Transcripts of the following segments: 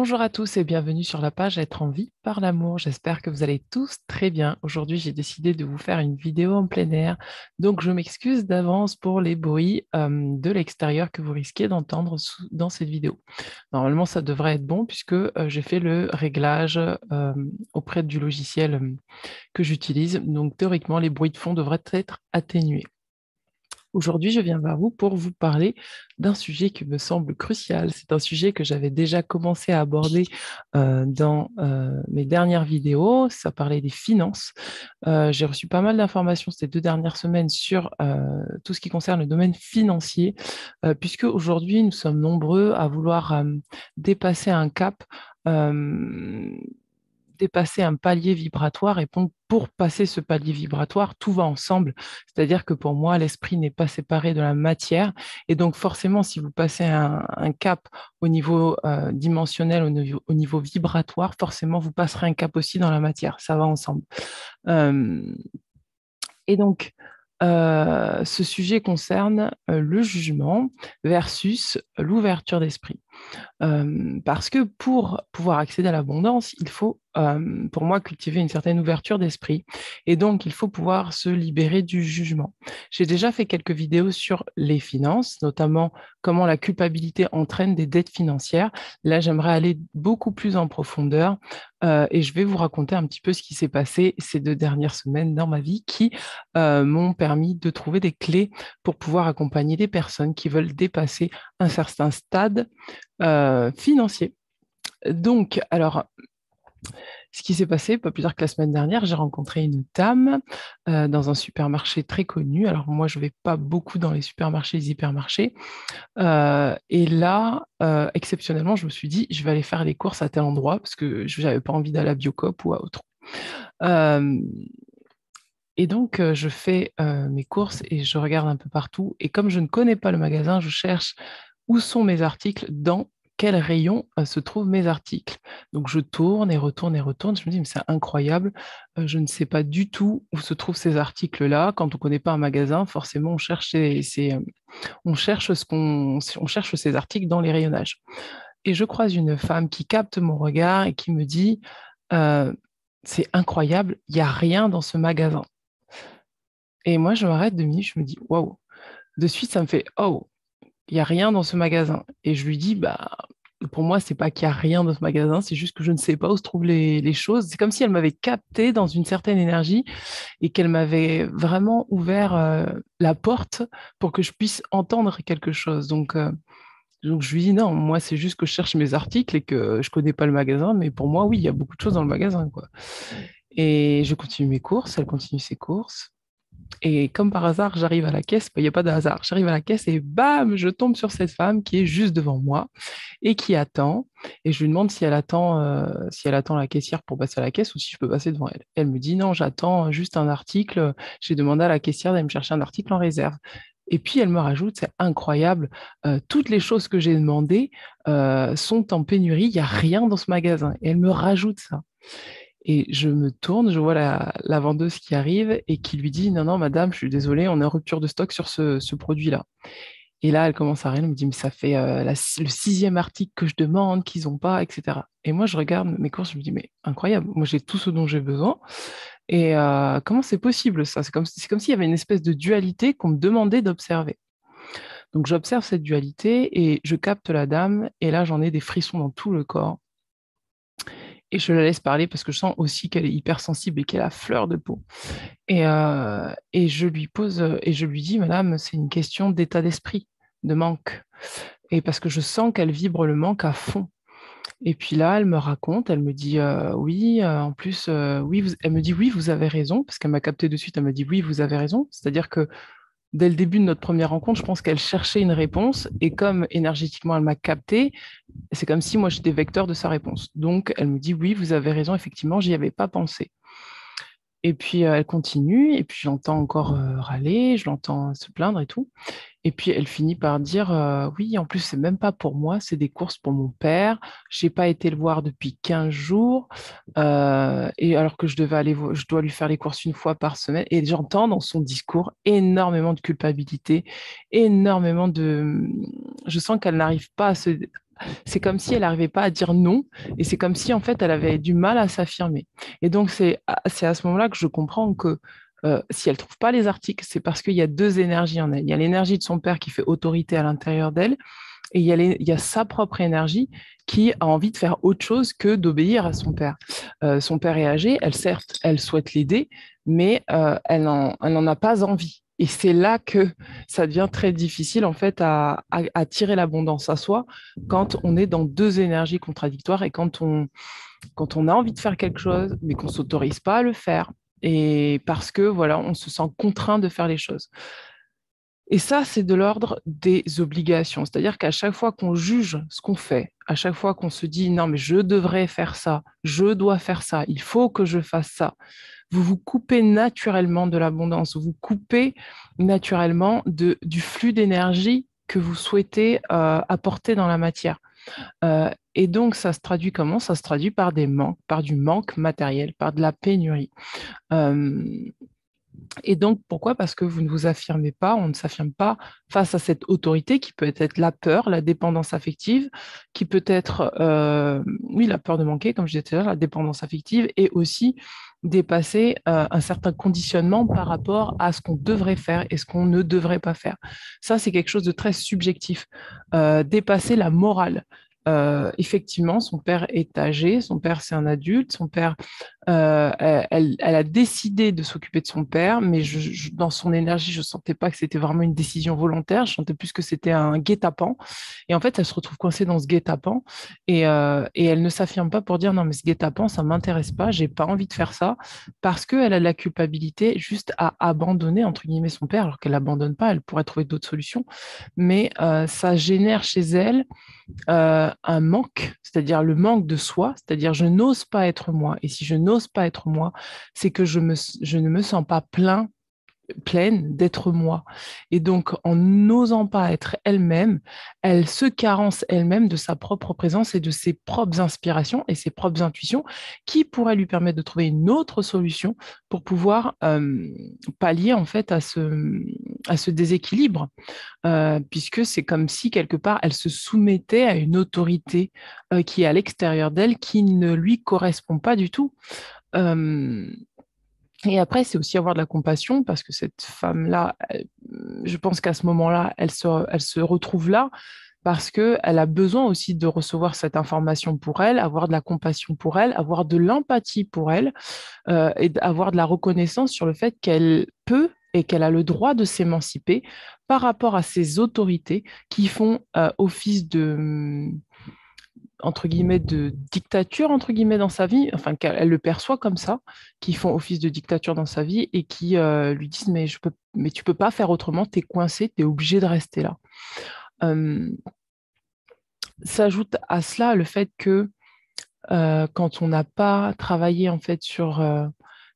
Bonjour à tous et bienvenue sur la page Être en vie par l'amour. J'espère que vous allez tous très bien. Aujourd'hui, j'ai décidé de vous faire une vidéo en plein air. Donc, je m'excuse d'avance pour les bruits de l'extérieur que vous risquez d'entendre dans cette vidéo. Normalement, ça devrait être bon puisque j'ai fait le réglage auprès du logiciel que j'utilise. Donc, théoriquement, les bruits de fond devraient être atténués. Aujourd'hui, je viens vers vous pour vous parler d'un sujet qui me semble crucial. C'est un sujet que j'avais déjà commencé à aborder dans mes dernières vidéos. Ça parlait des finances. J'ai reçu pas mal d'informations ces 2 dernières semaines sur tout ce qui concerne le domaine financier, puisque aujourd'hui, nous sommes nombreux à vouloir dépasser un cap. euh, Dépasser un palier vibratoire et pour passer ce palier vibratoire, tout va ensemble. C'est-à-dire que pour moi, l'esprit n'est pas séparé de la matière. Et donc forcément, si vous passez un cap au niveau dimensionnel, au niveau vibratoire, forcément, vous passerez un cap aussi dans la matière. Ça va ensemble. Euh, et donc, ce sujet concerne le jugement versus l'ouverture d'esprit. Parce que pour pouvoir accéder à l'abondance, il faut, pour moi, cultiver une certaine ouverture d'esprit. Et donc, il faut pouvoir se libérer du jugement. J'ai déjà fait quelques vidéos sur les finances, notamment comment la culpabilité entraîne des dettes financières. Là, j'aimerais aller beaucoup plus en profondeur et je vais vous raconter un petit peu ce qui s'est passé ces 2 dernières semaines dans ma vie qui m'ont permis de trouver des clés pour pouvoir accompagner des personnes qui veulent dépasser un certain stade financier. Donc, alors, ce qui s'est passé, pas plus tard que la semaine dernière, j'ai rencontré une dame dans un supermarché très connu. Alors, moi, je ne vais pas beaucoup dans les supermarchés, les hypermarchés. Et là, exceptionnellement, je me suis dit, je vais aller faire les courses à tel endroit parce que je n'avais pas envie d'aller à Biocoop ou à autre. Euh, et donc, je fais mes courses et je regarde un peu partout. Et comme je ne connais pas le magasin, je cherche où sont mes articles, dans quel rayon se trouvent mes articles. Donc, je tourne et retourne et retourne. Je me dis, mais c'est incroyable. Je ne sais pas du tout où se trouvent ces articles-là. Quand on ne connaît pas un magasin, forcément, on cherche on cherche ces articles dans les rayonnages. Et je croise une femme qui capte mon regard et qui me dit, euh, c'est incroyable, il n'y a rien dans ce magasin. Et moi, je m'arrête 2 minutes, je me dis, waouh. De suite, ça me fait, oh, il n'y a rien dans ce magasin. Et je lui dis, bah, pour moi, c'est pas qu'il n'y a rien dans ce magasin, c'est juste que je ne sais pas où se trouvent les choses. C'est comme si elle m'avait capté dans une certaine énergie et qu'elle m'avait vraiment ouvert la porte pour que je puisse entendre quelque chose. Donc je lui dis, non, moi, c'est juste que je cherche mes articles et que je connais pas le magasin, mais pour moi, oui, il y a beaucoup de choses dans le magasin, quoi. Et je continue mes courses, elle continue ses courses. Et comme par hasard, j'arrive à la caisse, il n'y a pas de hasard, j'arrive à la caisse et bam, je tombe sur cette femme qui est juste devant moi et qui attend. Et je lui demande si elle attend la caissière pour passer à la caisse ou si je peux passer devant elle. Elle me dit non, j'attends juste un article. J'ai demandé à la caissière d'aller me chercher un article en réserve. Et puis elle me rajoute, c'est incroyable, toutes les choses que j'ai demandées sont en pénurie, il n'y a rien dans ce magasin. Et elle me rajoute ça. Et je me tourne, je vois la vendeuse qui arrive et qui lui dit, non, non, madame, je suis désolée, on est en rupture de stock sur ce produit-là. Et là, elle commence à rire, elle me dit, mais ça fait le 6e article que je demande, qu'ils n'ont pas, etc. Et moi, je regarde mes courses, je me dis, mais incroyable, moi j'ai tout ce dont j'ai besoin. Et comment c'est possible ça? C'est comme s'il y avait une espèce de dualité qu'on me demandait d'observer. Donc j'observe cette dualité et je capte la dame, et là, j'en ai des frissons dans tout le corps. Et je la laisse parler parce que je sens aussi qu'elle est hypersensible et qu'elle a fleur de peau. Et je lui pose et je lui dis, Madame, c'est une question d'état d'esprit, de manque. Et parce que je sens qu'elle vibre le manque à fond. Et puis là, elle me raconte, elle me dit, oui, en plus, oui, elle me dit, oui, vous avez raison, parce qu'elle m'a capté de suite, elle me dit, oui, vous avez raison. C'est-à-dire que dès le début de notre première rencontre, je pense qu'elle cherchait une réponse, et comme énergétiquement elle m'a capté, c'est comme si moi j'étais vecteur de sa réponse. Donc elle me dit, oui, vous avez raison, effectivement, j'y avais pas pensé. Et puis elle continue, et puis j'entends encore râler, je l'entends se plaindre et tout. Et puis elle finit par dire oui, en plus, c'est même pas pour moi, c'est des courses pour mon père. J'ai pas été le voir depuis 15 jours. Et alors que je dois lui faire les courses une fois par semaine. Et j'entends dans son discours énormément de culpabilité, énormément de. Je sens qu'elle n'arrive pas c'est comme si elle n'arrivait pas à dire non, et c'est comme si en fait elle avait du mal à s'affirmer. Et donc c'est à ce moment-là que je comprends que si elle ne trouve pas les articles, c'est parce qu'il y a deux énergies en elle. Il y a l'énergie de son père qui fait autorité à l'intérieur d'elle, et il y a sa propre énergie qui a envie de faire autre chose que d'obéir à son père. Son père est âgé, elle certes, elle souhaite l'aider, mais elle n'en a pas envie. Et c'est là que ça devient très difficile en fait à tirer l'abondance à soi quand on est dans deux énergies contradictoires et quand on a envie de faire quelque chose, mais qu'on ne s'autorise pas à le faire. Et parce que voilà, on se sent contraint de faire les choses. Et ça, c'est de l'ordre des obligations. C'est-à-dire qu'à chaque fois qu'on juge ce qu'on fait, à chaque fois qu'on se dit non, mais je devrais faire ça, je dois faire ça, il faut que je fasse ça, vous vous coupez naturellement de l'abondance, vous vous coupez naturellement du flux d'énergie que vous souhaitez apporter dans la matière. Et donc, ça se traduit comment? Ça se traduit par des manques, par du manque matériel, par de la pénurie. Euh, et donc, pourquoi? Parce que vous ne vous affirmez pas, on ne s'affirme pas face à cette autorité qui peut être la peur, la dépendance affective, qui peut être, oui, la peur de manquer, comme je disais tout à l'heure, la dépendance affective, et aussi dépasser un certain conditionnement par rapport à ce qu'on devrait faire et ce qu'on ne devrait pas faire. Ça, c'est quelque chose de très subjectif. Dépasser la morale. Effectivement, son père est âgé, son père c'est un adulte, son père elle a décidé de s'occuper de son père, mais dans son énergie, je ne sentais pas que c'était vraiment une décision volontaire. Je sentais plus que c'était un guet-apens. Et en fait, elle se retrouve coincée dans ce guet-apens et elle ne s'affirme pas pour dire non, mais ce guet-apens, ça ne m'intéresse pas, j'ai pas envie de faire ça, parce qu'elle a de la culpabilité juste à abandonner, entre guillemets, son père, alors qu'elle n'abandonne pas, elle pourrait trouver d'autres solutions. Mais ça génère chez elle un manque, c'est-à-dire le manque de soi, c'est-à-dire je n'ose pas être moi. Et si je n'ose pas être moi, c'est que je ne me sens pas pleine d'être moi. Et donc, en n'osant pas être elle-même, elle se carence elle-même de sa propre présence et de ses propres inspirations et ses propres intuitions qui pourraient lui permettre de trouver une autre solution pour pouvoir pallier en fait à ce déséquilibre, puisque c'est comme si quelque part elle se soumettait à une autorité qui est à l'extérieur d'elle, qui ne lui correspond pas du tout. Euh, et après, c'est aussi avoir de la compassion, parce que cette femme-là, je pense qu'à ce moment-là, elle se retrouve là parce qu'elle a besoin aussi de recevoir cette information pour elle, avoir de la compassion pour elle, avoir de l'empathie pour elle, et avoir de la reconnaissance sur le fait qu'elle peut et qu'elle a le droit de s'émanciper par rapport à ces autorités qui font office de, entre guillemets, de dictature, entre guillemets, dans sa vie, enfin qu'elle le perçoit comme ça, qui font office de dictature dans sa vie et qui lui disent mais tu peux pas faire autrement, t'es coincé, t'es obligé de rester là. Euh, S'ajoute à cela le fait que quand on n'a pas travaillé en fait sur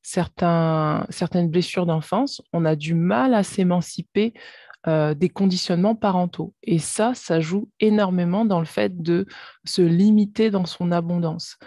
certaines blessures d'enfance, on a du mal à s'émanciper des conditionnements parentaux. Et ça joue énormément dans le fait de se limiter dans son abondance.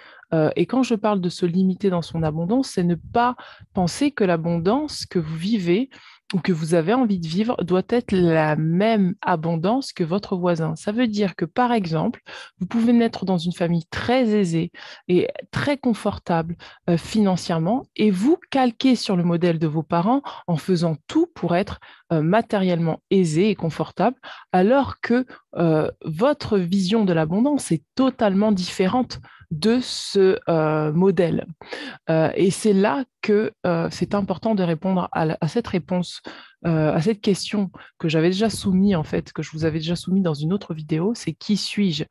Et quand je parle de se limiter dans son abondance, c'est ne pas penser que l'abondance que vous vivez ou que vous avez envie de vivre doit être la même abondance que votre voisin. Ça veut dire que, par exemple, vous pouvez naître dans une famille très aisée et très confortable financièrement et vous calquer sur le modèle de vos parents en faisant tout pour être matériellement aisé et confortable, alors que votre vision de l'abondance est totalement différente de ce modèle. Et c'est là que c'est important de répondre à cette réponse, à cette question que j'avais déjà soumise, en fait, que je vous avais déjà soumise dans une autre vidéo, c'est qui suis-je?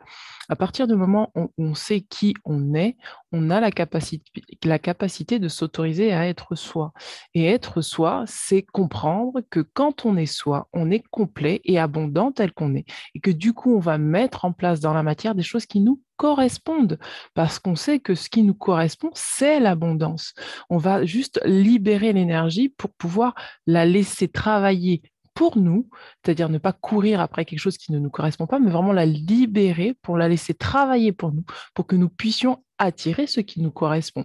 À partir du moment où on sait qui on est, on a la capacité de s'autoriser à être soi. Et être soi, c'est comprendre que quand on est soi, on est complet et abondant tel qu'on est. Et que du coup, on va mettre en place dans la matière des choses qui nous correspondent, parce qu'on sait que ce qui nous correspond, c'est l'abondance. On va juste libérer l'énergie pour pouvoir la laisser travailler pour nous, c'est-à-dire ne pas courir après quelque chose qui ne nous correspond pas, mais vraiment la libérer pour la laisser travailler pour nous, pour que nous puissions attirer ce qui nous correspond.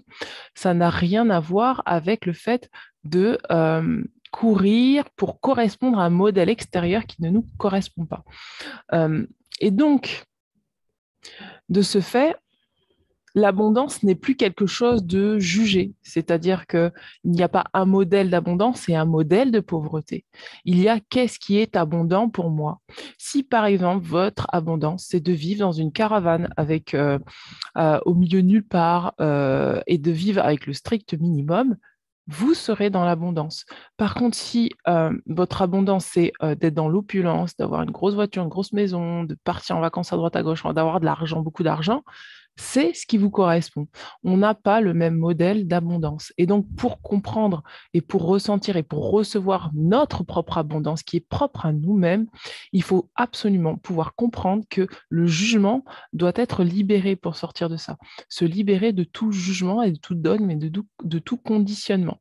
Ça n'a rien à voir avec le fait de courir pour correspondre à un modèle extérieur qui ne nous correspond pas. Euh, et donc, De ce fait, l'abondance n'est plus quelque chose de jugé, c'est-à-dire qu'il n'y a pas un modèle d'abondance et un modèle de pauvreté. Il y a qu'est-ce qui est abondant pour moi. Si par exemple votre abondance, c'est de vivre dans une caravane avec au milieu de nulle part et de vivre avec le strict minimum, vous serez dans l'abondance. Par contre, si votre abondance, c'est d'être dans l'opulence, d'avoir une grosse voiture, une grosse maison, de partir en vacances à droite à gauche, d'avoir de l'argent, beaucoup d'argent, c'est ce qui vous correspond. On n'a pas le même modèle d'abondance. Et donc, pour comprendre et pour ressentir et pour recevoir notre propre abondance qui est propre à nous-mêmes, il faut absolument pouvoir comprendre que le jugement doit être libéré pour sortir de ça. Se libérer de tout jugement et de tout dogme et de tout conditionnement.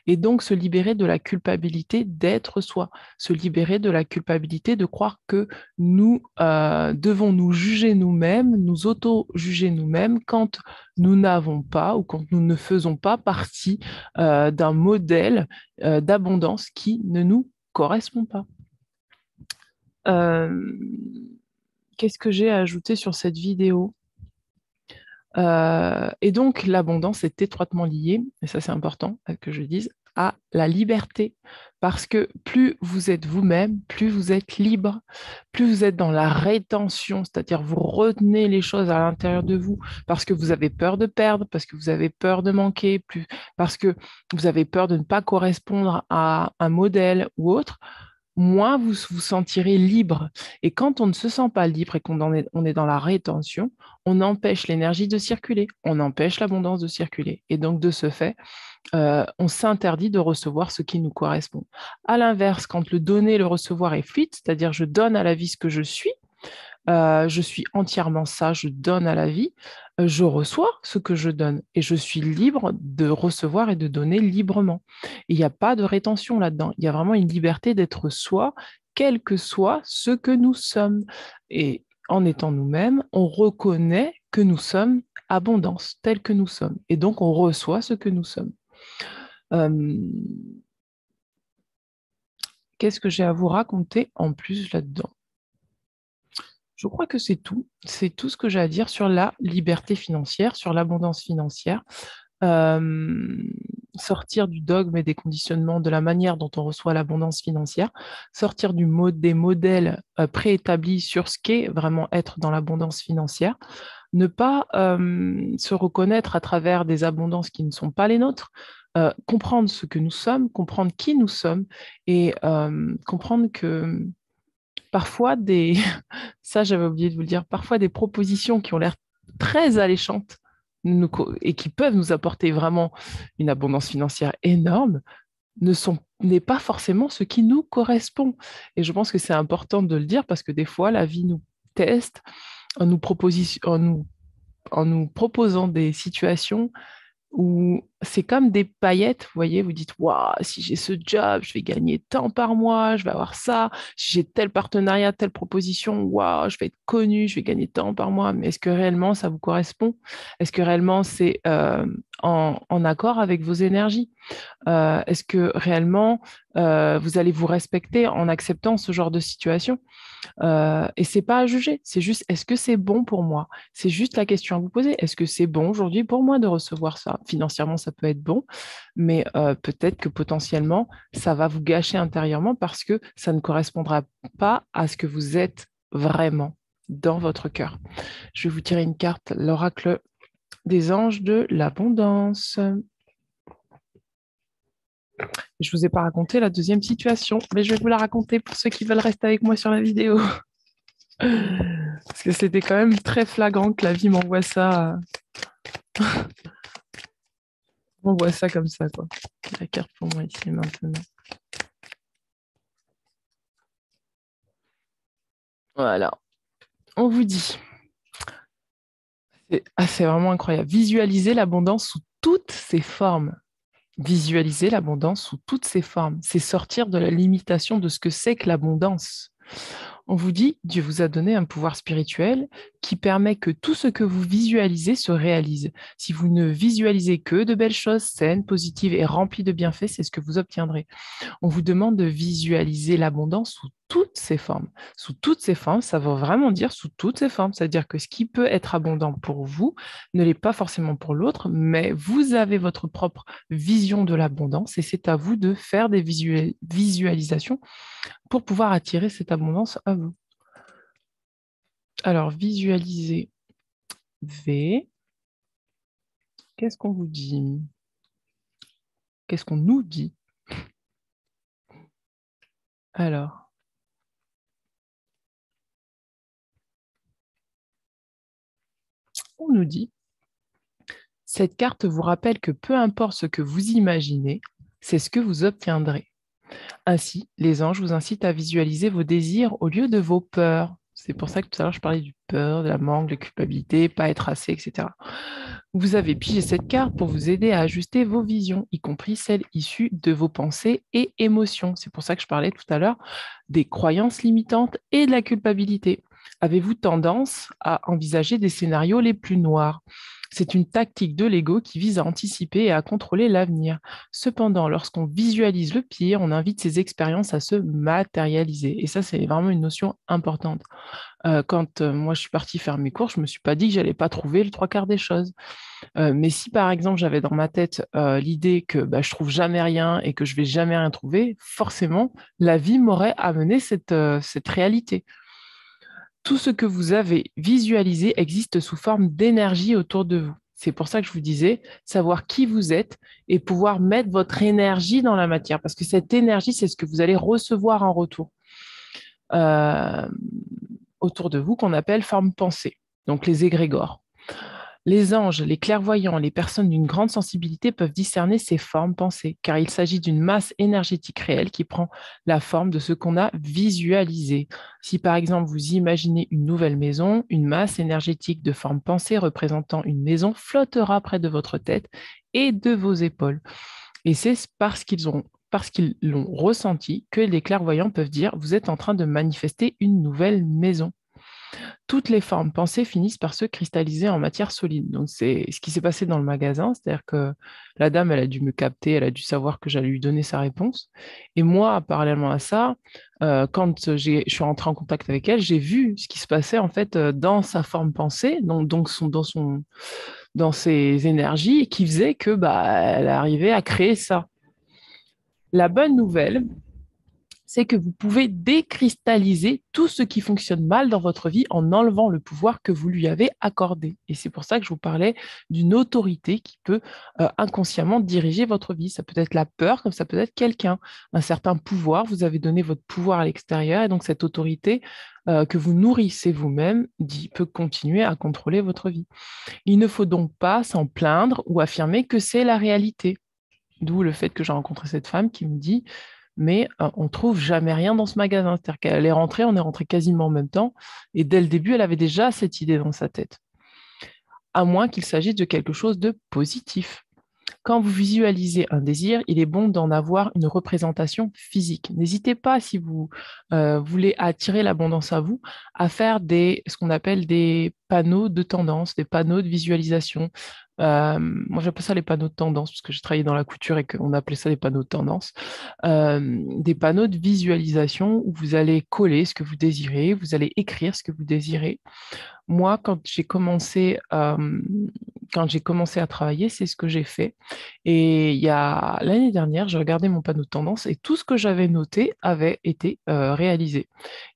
Et donc se libérer de la culpabilité d'être soi, se libérer de la culpabilité de croire que nous devons nous juger nous-mêmes, nous auto-juger nous-mêmes quand nous n'avons pas ou quand nous ne faisons pas partie d'un modèle d'abondance qui ne nous correspond pas. Euh, Qu'est-ce que j'ai à ajouter sur cette vidéo? Et donc, l'abondance est étroitement liée, et ça c'est important que je dise, à la liberté. Parce que plus vous êtes vous-même, plus vous êtes libre, plus vous êtes dans la rétention, c'est-à-dire vous retenez les choses à l'intérieur de vous parce que vous avez peur de perdre, parce que vous avez peur de manquer, plus, parce que vous avez peur de ne pas correspondre à un modèle ou autre, moins vous vous sentirez libre. Et quand on ne se sent pas libre et on est dans la rétention, on empêche l'énergie de circuler, on empêche l'abondance de circuler. Et donc, de ce fait, on s'interdit de recevoir ce qui nous correspond. À l'inverse, quand le donner, le recevoir est fluide, c'est-à-dire je donne à la vie ce que je suis entièrement ça, je donne à la vie, je reçois ce que je donne et je suis libre de recevoir et de donner librement. Il n'y a pas de rétention là-dedans, il y a vraiment une liberté d'être soi, quel que soit ce que nous sommes. Et en étant nous-mêmes, on reconnaît que nous sommes abondance, telle que nous sommes. Et donc, on reçoit ce que nous sommes. Euh, Qu'est-ce que j'ai à vous raconter en plus là-dedans? Je crois que c'est tout. C'est tout ce que j'ai à dire sur la liberté financière, sur l'abondance financière. Euh, Sortir du dogme et des conditionnements de la manière dont on reçoit l'abondance financière, sortir des modèles préétablis sur ce qu'est vraiment être dans l'abondance financière, ne pas se reconnaître à travers des abondances qui ne sont pas les nôtres, comprendre ce que nous sommes, comprendre qui nous sommes et comprendre que parfois ça j'avais oublié de vous le dire, parfois des propositions qui ont l'air très alléchantes et qui peuvent nous apporter vraiment une abondance financière énorme, n'est pas forcément ce qui nous correspond. Et je pense que c'est important de le dire parce que des fois, la vie nous teste en nous proposant des situations où c'est comme des paillettes, vous voyez, vous dites, waouh, si j'ai ce job, je vais gagner tant par mois, je vais avoir ça, si j'ai tel partenariat, telle proposition, waouh, je vais être connu, je vais gagner tant par mois, mais est-ce que réellement ça vous correspond? Est-ce que réellement c'est en accord avec vos énergies? Est-ce que réellement vous allez vous respecter en acceptant ce genre de situation? Et c'est pas à juger, c'est juste est-ce que c'est bon pour moi? C'est juste la question à vous poser. Est-ce que c'est bon aujourd'hui pour moi de recevoir ça? Financièrement, ça peut être bon, mais peut-être que potentiellement, ça va vous gâcher intérieurement parce que ça ne correspondra pas à ce que vous êtes vraiment dans votre cœur. Je vais vous tirer une carte, l'oracle des anges de l'abondance. Je ne vous ai pas raconté la deuxième situation, mais je vais vous la raconter pour ceux qui veulent rester avec moi sur la vidéo. Parce que c'était quand même très flagrant que la vie m'envoie ça, m'envoie ça comme ça, quoi. La carte pour moi ici maintenant. Voilà. On vous dit. C'est vraiment incroyable. Visualiser l'abondance sous toutes ses formes. Visualiser l'abondance sous toutes ses formes. C'est sortir de la limitation de ce que c'est que l'abondance. On vous dit, Dieu vous a donné un pouvoir spirituel qui permet que tout ce que vous visualisez se réalise. Si vous ne visualisez que de belles choses saines, positives et remplies de bienfaits, c'est ce que vous obtiendrez. On vous demande de visualiser l'abondance sous toutes ses formes. Sous toutes ses formes, ça veut vraiment dire sous toutes ses formes. C'est-à-dire que ce qui peut être abondant pour vous ne l'est pas forcément pour l'autre, mais vous avez votre propre vision de l'abondance et c'est à vous de faire des visualisations pour pouvoir attirer cette abondance à vous. Alors, visualiser V. Qu'est-ce qu'on vous dit? Qu'est-ce qu'on nous dit? Alors, on nous dit, cette carte vous rappelle que peu importe ce que vous imaginez, c'est ce que vous obtiendrez. Ainsi, les anges vous incitent à visualiser vos désirs au lieu de vos peurs. C'est pour ça que tout à l'heure, je parlais du peur, de la manque, de la culpabilité, pas être assez, etc. Vous avez pigé cette carte pour vous aider à ajuster vos visions, y compris celles issues de vos pensées et émotions. C'est pour ça que je parlais tout à l'heure des croyances limitantes et de la culpabilité. Avez-vous tendance à envisager des scénarios les plus noirs? C'est une tactique de l'ego qui vise à anticiper et à contrôler l'avenir. Cependant, lorsqu'on visualise le pire, on invite ces expériences à se matérialiser. Et ça, c'est vraiment une notion importante. Quand moi, je suis partie faire mes cours, je ne me suis pas dit que je n'allais pas trouver le trois quarts des choses. Mais si, par exemple, j'avais dans ma tête l'idée que je ne trouve jamais rien et que je ne vais jamais rien trouver, forcément, la vie m'aurait amené cette réalité. Tout ce que vous avez visualisé existe sous forme d'énergie autour de vous. C'est pour ça que je vous disais, savoir qui vous êtes et pouvoir mettre votre énergie dans la matière, parce que cette énergie, c'est ce que vous allez recevoir en retour autour de vous, qu'on appelle forme pensée, donc les égrégores. Les anges, les clairvoyants, les personnes d'une grande sensibilité peuvent discerner ces formes pensées, car il s'agit d'une masse énergétique réelle qui prend la forme de ce qu'on a visualisé. Si par exemple vous imaginez une nouvelle maison, une masse énergétique de forme pensée représentant une maison flottera près de votre tête et de vos épaules. Et c'est parce qu'ils l'ont ressenti que les clairvoyants peuvent dire vous êtes en train de manifester une nouvelle maison. Toutes les formes pensées finissent par se cristalliser en matière solide. Donc, c'est ce qui s'est passé dans le magasin, c'est-à-dire que la dame, elle a dû me capter, elle a dû savoir que j'allais lui donner sa réponse. Et moi, parallèlement à ça, quand je suis rentrée en contact avec elle, j'ai vu ce qui se passait en fait dans sa forme pensée, dans ses énergies, qui faisait que elle arrivait à créer ça. La bonne nouvelle, c'est que vous pouvez décristalliser tout ce qui fonctionne mal dans votre vie en enlevant le pouvoir que vous lui avez accordé. Et c'est pour ça que je vous parlais d'une autorité qui peut inconsciemment diriger votre vie. Ça peut être la peur, comme ça peut être quelqu'un, un certain pouvoir. Vous avez donné votre pouvoir à l'extérieur et donc cette autorité que vous nourrissez vous-même peut continuer à contrôler votre vie. Il ne faut donc pas s'en plaindre ou affirmer que c'est la réalité. D'où le fait que j'ai rencontré cette femme qui me dit mais on trouve jamais rien dans ce magasin. C'est-à-dire qu'elle est rentrée, on est rentré quasiment en même temps, et dès le début, elle avait déjà cette idée dans sa tête, à moins qu'il s'agisse de quelque chose de positif. Quand vous visualisez un désir, il est bon d'en avoir une représentation physique. N'hésitez pas, si vous voulez attirer l'abondance à vous, à faire ce qu'on appelle des panneaux de tendance, des panneaux de visualisation. Moi, j'appelle ça les panneaux de tendance, parce que j'ai travaillé dans la couture et qu'on appelait ça les panneaux de tendance. Des panneaux de visualisation où vous allez coller ce que vous désirez, vous allez écrire ce que vous désirez. Moi, quand j'ai commencé à travailler, c'est ce que j'ai fait. Et l'année dernière, j'ai regardé mon panneau de tendance et tout ce que j'avais noté avait été réalisé.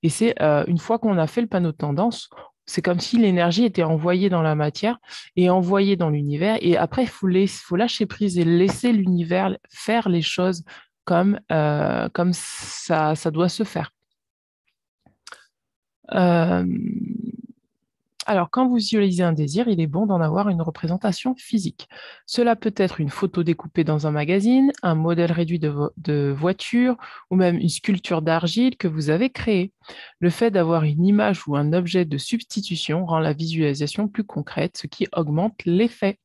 Et c'est une fois qu'on a fait le panneau de tendance, c'est comme si l'énergie était envoyée dans la matière et envoyée dans l'univers. Et après, faut lâcher prise et laisser l'univers faire les choses comme ça doit se faire. Euh, Alors, quand vous visualisez un désir, il est bon d'en avoir une représentation physique. Cela peut être une photo découpée dans un magazine, un modèle réduit de voiture ou même une sculpture d'argile que vous avez créée. Le fait d'avoir une image ou un objet de substitution rend la visualisation plus concrète, ce qui augmente l'effet.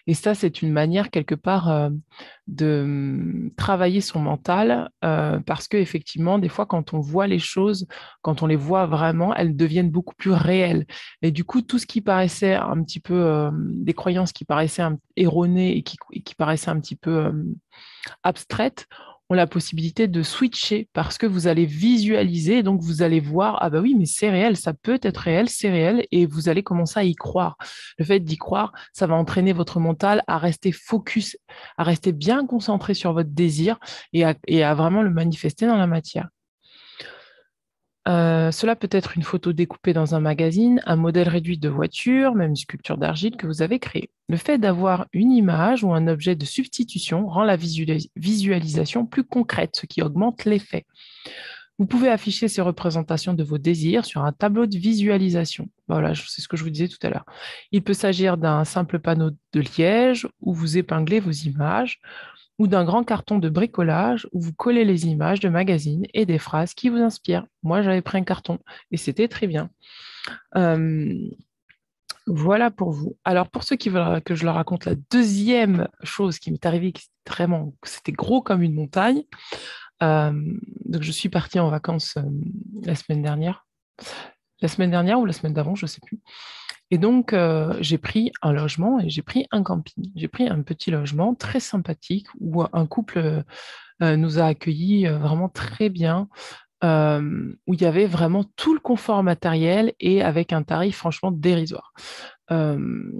Et ça, c'est une manière quelque part de travailler son mental parce que effectivement, des fois, quand on voit les choses, quand on les voit vraiment, elles deviennent beaucoup plus réelles. Et du coup, tout ce qui paraissait un petit peu des croyances qui paraissaient erronées et qui paraissaient un petit peu abstraites ont la possibilité de switcher parce que vous allez visualiser, donc vous allez voir, ah bah oui, mais c'est réel, ça peut être réel, c'est réel, et vous allez commencer à y croire. Le fait d'y croire, ça va entraîner votre mental à rester focus, à rester bien concentré sur votre désir et à vraiment le manifester dans la matière. Cela peut être une photo découpée dans un magazine, un modèle réduit de voiture, même une sculpture d'argile que vous avez créée. Le fait d'avoir une image ou un objet de substitution rend la visualisation plus concrète, ce qui augmente l'effet. Vous pouvez afficher ces représentations de vos désirs sur un tableau de visualisation. Voilà, c'est ce que je vous disais tout à l'heure. Il peut s'agir d'un simple panneau de liège où vous épinglez vos images ou d'un grand carton de bricolage où vous collez les images de magazines et des phrases qui vous inspirent. Moi, j'avais pris un carton et c'était très bien. Euh, voilà pour vous. Alors, pour ceux qui veulent que je leur raconte la deuxième chose qui m'est arrivée, qui vraiment, c'était gros comme une montagne. Euh, donc, je suis partie en vacances la semaine dernière. La semaine dernière ou la semaine d'avant, je ne sais plus. Et donc, j'ai pris un logement et j'ai pris un camping. J'ai pris un petit logement très sympathique où un couple nous a accueillis vraiment très bien, où il y avait vraiment tout le confort matériel et avec un tarif franchement dérisoire. Euh,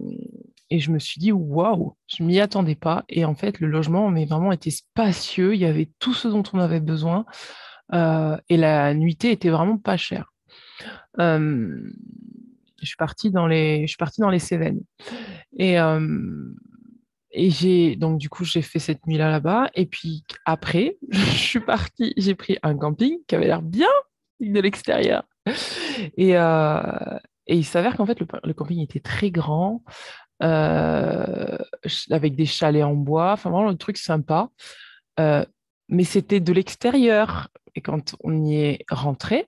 et je me suis dit, waouh, je m'y attendais pas. Et en fait, le logement, mais vraiment était spacieux. Il y avait tout ce dont on avait besoin. Et la nuitée était vraiment pas chère. Euh, je suis partie dans les Cévennes. Et, euh, et donc du coup, j'ai fait cette nuit-là là-bas. Et puis après, je suis partie, j'ai pris un camping qui avait l'air bien de l'extérieur. Et, euh, et il s'avère qu'en fait, le camping était très grand, avec des chalets en bois, enfin vraiment le truc sympa. Euh, mais c'était de l'extérieur. Et quand on y est rentré,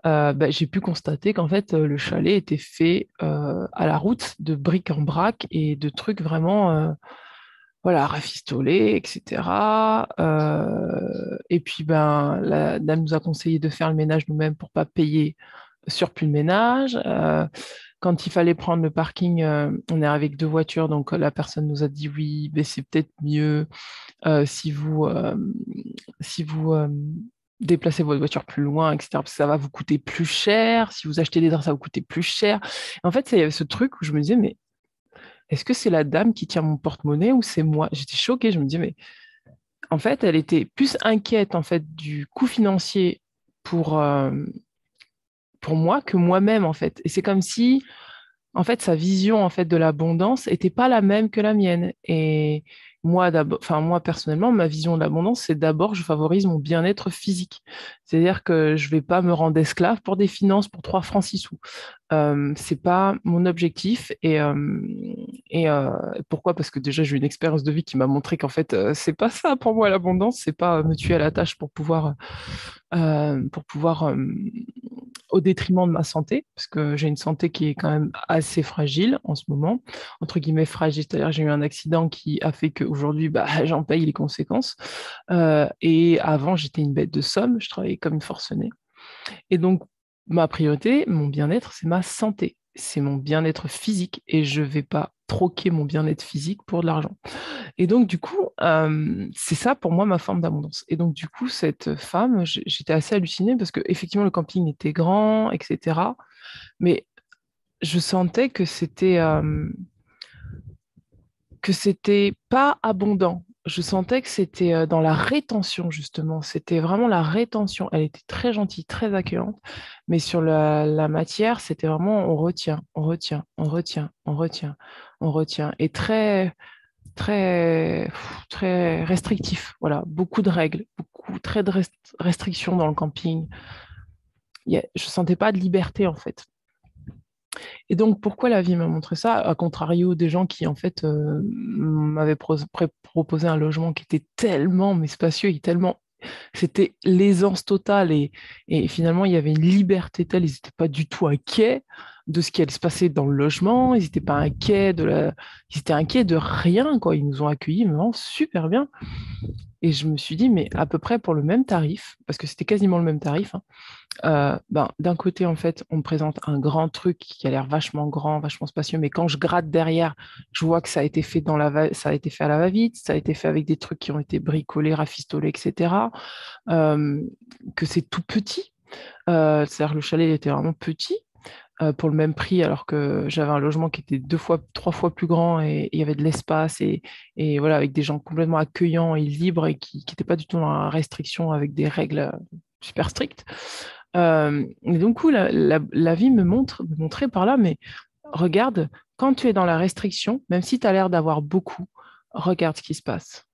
bah, j'ai pu constater qu'en fait, le chalet était fait à la route de bric en brac et de trucs vraiment voilà, rafistolés, etc. Et puis, ben, la dame nous a conseillé de faire le ménage nous-mêmes pour pas payer surplus de ménage. Quand il fallait prendre le parking, on est avec deux voitures, donc la personne nous a dit oui, mais c'est peut-être mieux si si vous déplacez votre voiture plus loin, etc., parce que ça va vous coûter plus cher. Si vous achetez des draps, ça va vous coûter plus cher. En fait, il y avait ce truc où je me disais, mais est-ce que c'est la dame qui tient mon porte-monnaie ou c'est moi? J'étais choquée, je me disais, mais en fait, elle était plus inquiète en fait du coût financier pour, euh, pour moi que moi-même, en fait. Et c'est comme si, en fait, sa vision en fait de l'abondance n'était pas la même que la mienne. Et moi, d'abord, enfin moi personnellement, ma vision de l'abondance, c'est d'abord je favorise mon bien-être physique. C'est-à-dire que je vais pas me rendre esclave pour des finances pour 3 francs 6 sous. C'est pas mon objectif et pourquoi? Parce que déjà j'ai eu une expérience de vie qui m'a montré qu'en fait c'est pas ça pour moi l'abondance, c'est pas me tuer à la tâche pour pouvoir au détriment de ma santé, parce que j'ai une santé qui est quand même assez fragile en ce moment, entre guillemets fragile, c'est-à-dire j'ai eu un accident qui a fait qu'aujourd'hui, bah, j'en paye les conséquences. Et avant, j'étais une bête de somme, je travaillais comme une forcenée. Et donc, ma priorité, mon bien-être, c'est ma santé, c'est mon bien-être physique, et je ne vais pas troquer mon bien-être physique pour de l'argent. Et donc, du coup, c'est ça pour moi ma forme d'abondance. Et donc, du coup, cette femme, j'étais assez hallucinée parce que effectivement le camping était grand, etc. Mais je sentais que c'était pas abondant. Je sentais que c'était dans la rétention, justement. C'était vraiment la rétention. Elle était très gentille, très accueillante. Mais sur la matière, c'était vraiment on retient, on retient, on retient, on retient, on retient. Et très restrictif. Voilà, beaucoup de règles, très de restrictions dans le camping. Je ne sentais pas de liberté, en fait. Et donc, pourquoi la vie m'a montré ça, à contrario des gens qui, en fait, m'avaient proposé un logement qui était tellement, mais spacieux, et tellement, c'était l'aisance totale, et finalement, il y avait une liberté telle, ils n'étaient pas du tout inquiets. de ce qui allait se passer dans le logement. Ils n'étaient pas inquiets ils étaient inquiets de rien, quoi. Ils nous ont accueillis vraiment super bien. Et je me suis dit, mais à peu près pour le même tarif, parce que c'était quasiment le même tarif, hein, ben, d'un côté, en fait, on me présente un grand truc qui a l'air vachement grand, vachement spacieux, mais quand je gratte derrière, je vois que ça a été fait ça a été fait à la va-vite, ça a été fait avec des trucs qui ont été bricolés, rafistolés, etc. Euh, que c'est tout petit. C'est-à-dire le chalet il était vraiment petit pour le même prix, alors que j'avais un logement qui était deux fois, trois fois plus grand et il y avait de l'espace et voilà, avec des gens complètement accueillants et libres et qui n'étaient pas du tout dans la restriction avec des règles super strictes. Et donc, coup, la vie me montrait par là, mais regarde, quand tu es dans la restriction, même si tu as l'air d'avoir beaucoup, regarde ce qui se passe.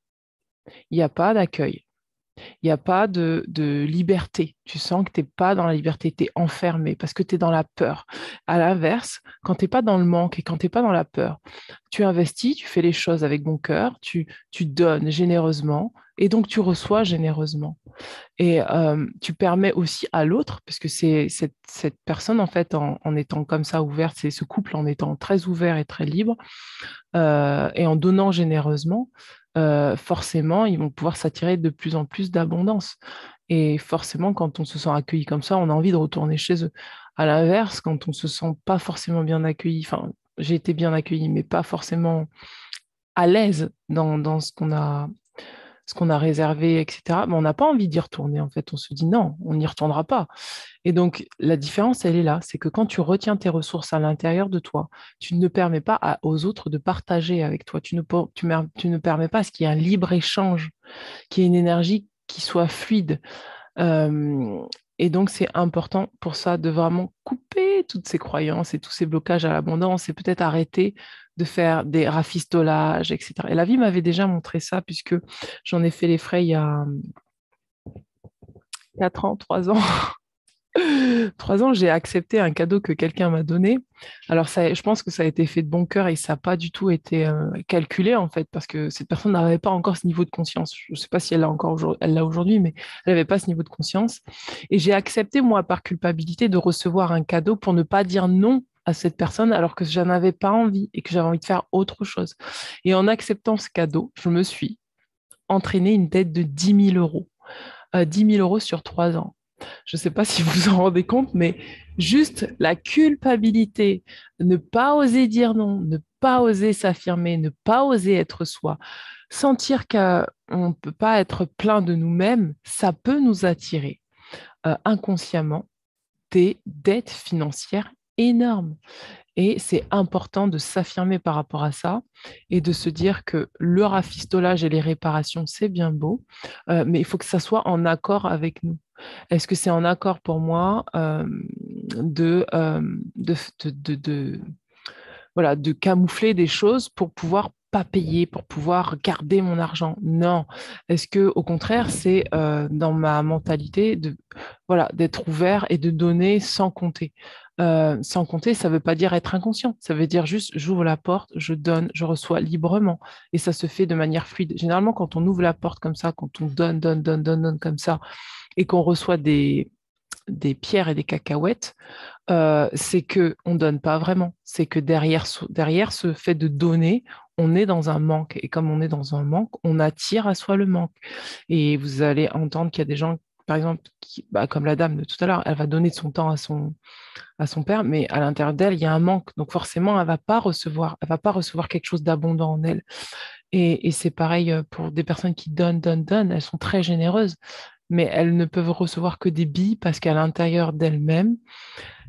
Il n'y a pas d'accueil. Il n'y a pas de liberté. Tu sens que tu n'es pas dans la liberté, tu es enfermé parce que tu es dans la peur. À l'inverse, quand tu n'es pas dans le manque et quand tu n'es pas dans la peur, tu investis, tu fais les choses avec bon cœur, tu donnes généreusement et donc tu reçois généreusement. Et tu permets aussi à l'autre, parce que c'est cette personne, en fait, en étant comme ça ouverte, c'est ce couple en étant très ouvert et très libre, et en donnant généreusement, forcément, ils vont pouvoir s'attirer de plus en plus d'abondance. Et forcément, quand on se sent accueilli comme ça, on a envie de retourner chez eux. À l'inverse, quand on se sent pas forcément bien accueilli, enfin, j'ai été bien accueilli, mais pas forcément à l'aise dans ce qu'on a réservé, etc. Mais on n'a pas envie d'y retourner, en fait. On se dit non, on n'y retournera pas. Et donc, la différence, elle est là. C'est que quand tu retiens tes ressources à l'intérieur de toi, tu ne permets pas aux autres de partager avec toi. Tu ne permets pas à ce qu'il y ait un libre-échange, qu'il y ait une énergie qui soit fluide. Euh, et donc, c'est important pour ça de vraiment couper toutes ces croyances et tous ces blocages à l'abondance et peut-être arrêter de faire des rafistolages, etc. Et la vie m'avait déjà montré ça puisque j'en ai fait les frais il y a 4 ans, 3 ans. 3 ans, j'ai accepté un cadeau que quelqu'un m'a donné. Alors, ça, je pense que ça a été fait de bon cœur et ça n'a pas du tout été calculé, en fait, parce que cette personne n'avait pas encore ce niveau de conscience. Je ne sais pas si elle l'a encore elle l'a aujourd'hui, mais elle n'avait pas ce niveau de conscience. Et j'ai accepté, moi, par culpabilité, de recevoir un cadeau pour ne pas dire non à cette personne alors que je n'en avais pas envie et que j'avais envie de faire autre chose. Et en acceptant ce cadeau, je me suis entraîné une dette de 10 000 euros. 10 000 euros sur 3 ans. Je ne sais pas si vous vous en rendez compte, mais juste la culpabilité, ne pas oser dire non, ne pas oser s'affirmer, ne pas oser être soi, sentir qu'on ne peut pas être plein de nous-mêmes, ça peut nous attirer inconsciemment des dettes financières énormes. Et c'est important de s'affirmer par rapport à ça et de se dire que le rafistolage et les réparations, c'est bien beau, mais il faut que ça soit en accord avec nous. Est-ce que c'est en accord pour moi de, voilà, de camoufler des choses pour pouvoir pas payer, pour pouvoir garder mon argent? Non. Est-ce que au contraire, c'est dans ma mentalité de, voilà, d'être ouvert et de donner sans compter? Sans compter, ça ne veut pas dire être inconscient. Ça veut dire juste, j'ouvre la porte, je donne, je reçois librement. Et ça se fait de manière fluide. Généralement, quand on ouvre la porte comme ça, quand on donne comme ça, et qu'on reçoit des pierres et des cacahuètes, c'est que on donne pas vraiment. C'est que derrière ce fait de donner, on est dans un manque. Et comme on est dans un manque, on attire à soi le manque. Et vous allez entendre qu'il y a des gens, par exemple, bah, comme la dame de tout à l'heure, elle va donner de son temps à son père, mais à l'intérieur d'elle, il y a un manque. Donc forcément, elle va pas recevoir quelque chose d'abondant en elle. Et c'est pareil pour des personnes qui donnent. Elles sont très généreuses, mais elles ne peuvent recevoir que des billes parce qu'à l'intérieur d'elles-mêmes,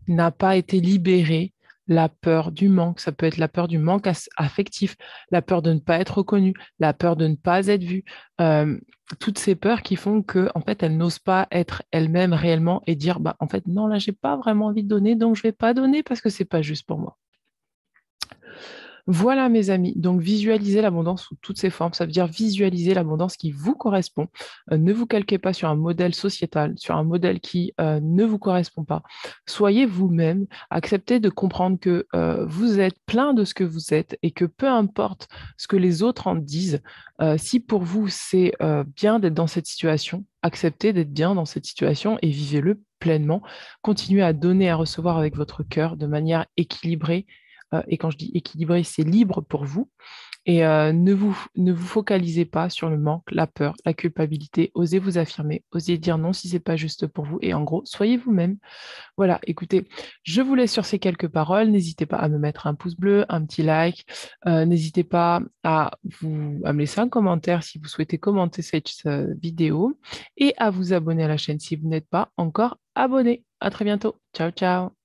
n'a pas été libérée la peur du manque. Ça peut être la peur du manque affectif, la peur de ne pas être reconnue, la peur de ne pas être vue. Euh, toutes ces peurs qui font que, en fait, elles n'osent pas être elles-mêmes réellement et dire, bah, en fait, non, là, j'ai pas vraiment envie de donner, donc je vais pas donner parce que c'est pas juste pour moi. Voilà, mes amis. Donc, visualisez l'abondance sous toutes ses formes. Ça veut dire visualiser l'abondance qui vous correspond. Ne vous calquez pas sur un modèle sociétal, sur un modèle qui ne vous correspond pas. Soyez vous-même. Acceptez de comprendre que vous êtes plein de ce que vous êtes et que peu importe ce que les autres en disent, si pour vous c'est bien d'être dans cette situation, acceptez d'être bien dans cette situation et vivez-le pleinement. Continuez à donner, à recevoir avec votre cœur de manière équilibrée et quand je dis équilibré, c'est libre pour vous. Et ne vous focalisez pas sur le manque, la peur, la culpabilité. Osez vous affirmer, osez dire non si c'est pas juste pour vous. Et en gros, soyez vous-même. Voilà, écoutez, je vous laisse sur ces quelques paroles. N'hésitez pas à me mettre un pouce bleu, un petit like. N'hésitez pas à me laisser un commentaire si vous souhaitez commenter cette vidéo et à vous abonner à la chaîne si vous n'êtes pas encore abonné. À très bientôt. Ciao, ciao.